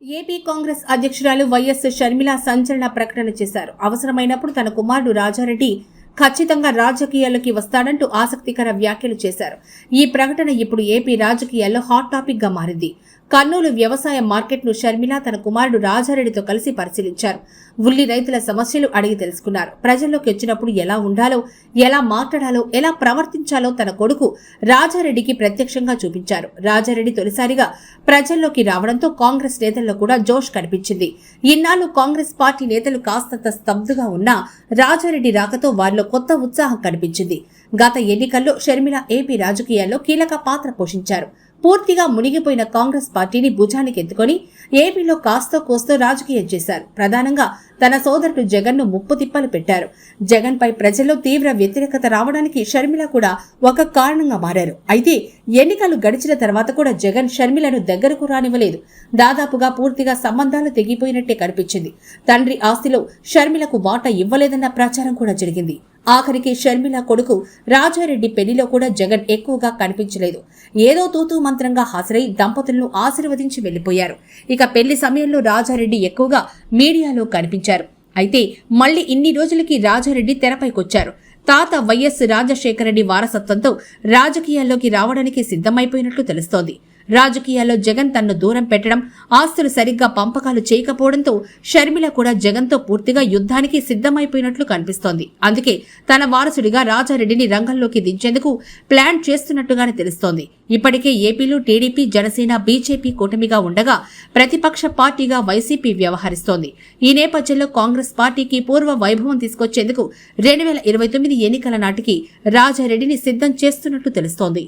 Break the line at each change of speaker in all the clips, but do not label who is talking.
AP Congress అధ్యక్షురాలు YS Sharmila సంచలన ప్రకటన చేశారు. అవసరమైనప్పుడు తన కుమారుడు రాజారెడ్డి ఖచ్చితంగా రాజకీయాల్లోకి వస్తాడంటూ ఆసక్తికర వ్యాఖ్యలు చేశారు. ఈ ప్రకటన ఇప్పుడు ఏపీ రాజకీయాల్లో హాట్ టాపిక్ గా మారింది. కర్నూలు వ్యవసాయ మార్కెట్ను షర్మిల తన కుమారుడు రాజారెడ్డితో కలిసి పరిశీలించారు. ఉల్లి రైతుల సమస్యలు అడిగి తెలుసుకున్నారు. ప్రజల్లోకి వచ్చినప్పుడు ఎలా ఉండాలో, ఎలా మాట్లాడాలో, ఎలా ప్రవర్తించాలో తన కొడుకు రాజారెడ్డికి ప్రత్యక్షంగా చూపించారు. రాజారెడ్డి తొలిసారిగా ప్రజల్లోకి రావడంతో కాంగ్రెస్ నేతల్లో కూడా జోష్ కనిపించింది. ఇన్నాళ్లు కాంగ్రెస్ పార్టీ నేతలు కాస్తంత స్తబ్దుగా ఉన్నా రాజారెడ్డి రాకతో వారిలో కొత్త ఉత్సాహం కనిపించింది. గత ఎన్నికల్లో షర్మిల ఏపీ రాజకీయాల్లో కీలక పాత్ర పోషించారు. పూర్తిగా మునిగిపోయిన కాంగ్రెస్ పార్టీని భుజానికి ఎత్తుకొని ఏపీలో కాస్తో కోస్తో రాజకీయం చేశారు. ప్రధానంగా తన సోదరుడు జగన్ ను ముప్పు తిప్పలు పెట్టారు. జగన్ పై ప్రజల్లో తీవ్ర వ్యతిరేకత రావడానికి షర్మిల కూడా ఒక కారణంగా మారారు. అయితే ఎన్నికలు గడిచిన తర్వాత కూడా జగన్ షర్మిలను దగ్గరకు రానివ్వలేదు. దాదాపుగా పూర్తిగా సంబంధాలు తెగిపోయినట్టే కనిపించింది. తండ్రి ఆస్తిలో షర్మిలకు వాటా ఇవ్వలేదన్న ప్రచారం కూడా జరిగింది. ఆఖరికి షర్మిల కొడుకు రాజారెడ్డి పెళ్లిలో కూడా జగన్ ఎక్కువగా కనిపించలేదు. ఏదో తూతూ మంత్రంగా హాజరై దంపతులను ఆశీర్వదించి వెళ్లిపోయారు. ఇక పెళ్లి సమయంలో రాజారెడ్డి ఎక్కువగా మీడియాలో కనిపించారు. అయితే మళ్లీ ఇన్ని రోజులకి రాజారెడ్డి తెరపైకొచ్చారు. తాత వైఎస్ రాజశేఖర రెడ్డి వారసత్వంతో రాజకీయాల్లోకి రావడానికి సిద్ధమైపోయినట్లు తెలుస్తోంది. రాజకీయాల్లో జగన్ తన్ను దూరం పెట్టడం, ఆస్తులు సరిగ్గా పంపకాలు చేయకపోవడంతో షర్మిల కూడా జగన్తో పూర్తిగా యుద్ధానికి సిద్ధమైపోయినట్లు కనిపిస్తోంది. అందుకే తన వారసుడిగా రాజారెడ్డిని రంగంలోకి దించేందుకు ప్లాన్ చేస్తున్నట్టుగానే తెలుస్తోంది. ఇప్పటికే ఏపీలో టీడీపీ, జనసేన, బీజేపీ కూటమిగా ఉండగా ప్రతిపక్ష పార్టీగా వైసీపీ వ్యవహరిస్తోంది. ఈ నేపథ్యంలో కాంగ్రెస్ పార్టీకి పూర్వ వైభవం తీసుకొచ్చేందుకు 2029 ఎన్నికల నాటికి రాజారెడ్డిని సిద్ధం చేస్తున్నట్లు తెలుస్తోంది.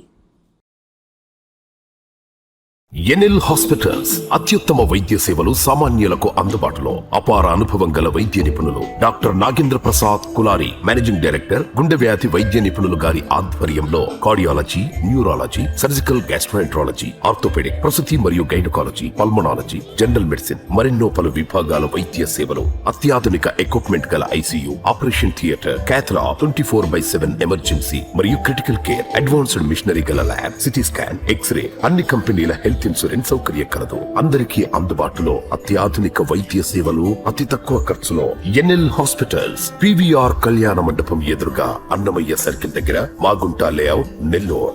ఎన్ఎల్ హాస్పిటల్స్ అత్యుత్తమ వైద్య సేవలు సామాన్యులకు అందుబాటులో. అపార అనుభవం గల వైద్య నిపుణులు doctor Nagendra Prasad Kulari, managing director, గుండె వ్యాధి వైద్య నిపుణులు గారి ఆధ్వర్యంలో cardiology, neurology, surgical gastroenterology, orthopaedic, ప్రసూతి మరియు గైనకాలజీ, పల్మనాలజీ, జనరల్ మెడిసిన్ మరెన్నో పలు విభాగాల వైద్య సేవలు. అత్యాధునిక ఎక్విప్మెంట్ గల ఐసీయూ, ఆపరేషన్ థియేటర్, క్యాథ్లా, 24/7 ఎమర్జెన్సీ మరియు క్రిటికల్ కేర్, అడ్వాన్స్డ్ మిషనరీ గల ల్యాబ్, సిటీ స్కాన్, ఎక్స్రే, అన్ని కంపెనీల హెల్త్ ఇన్సూరెన్స్ సౌకర్యం కలదు. అందరికీ అందుబాటులో అత్యాధునిక వైద్య సేవలు అతి తక్కువ ఖర్చులో. ఎన్ఎల్ హాస్పిటల్స్, పివిఆర్ కళ్యాణ మండపం ఎదురుగా, అన్నమయ్య సర్కిల్ దగ్గర, మాగుంట లేఅవుట్, నెల్లూరు.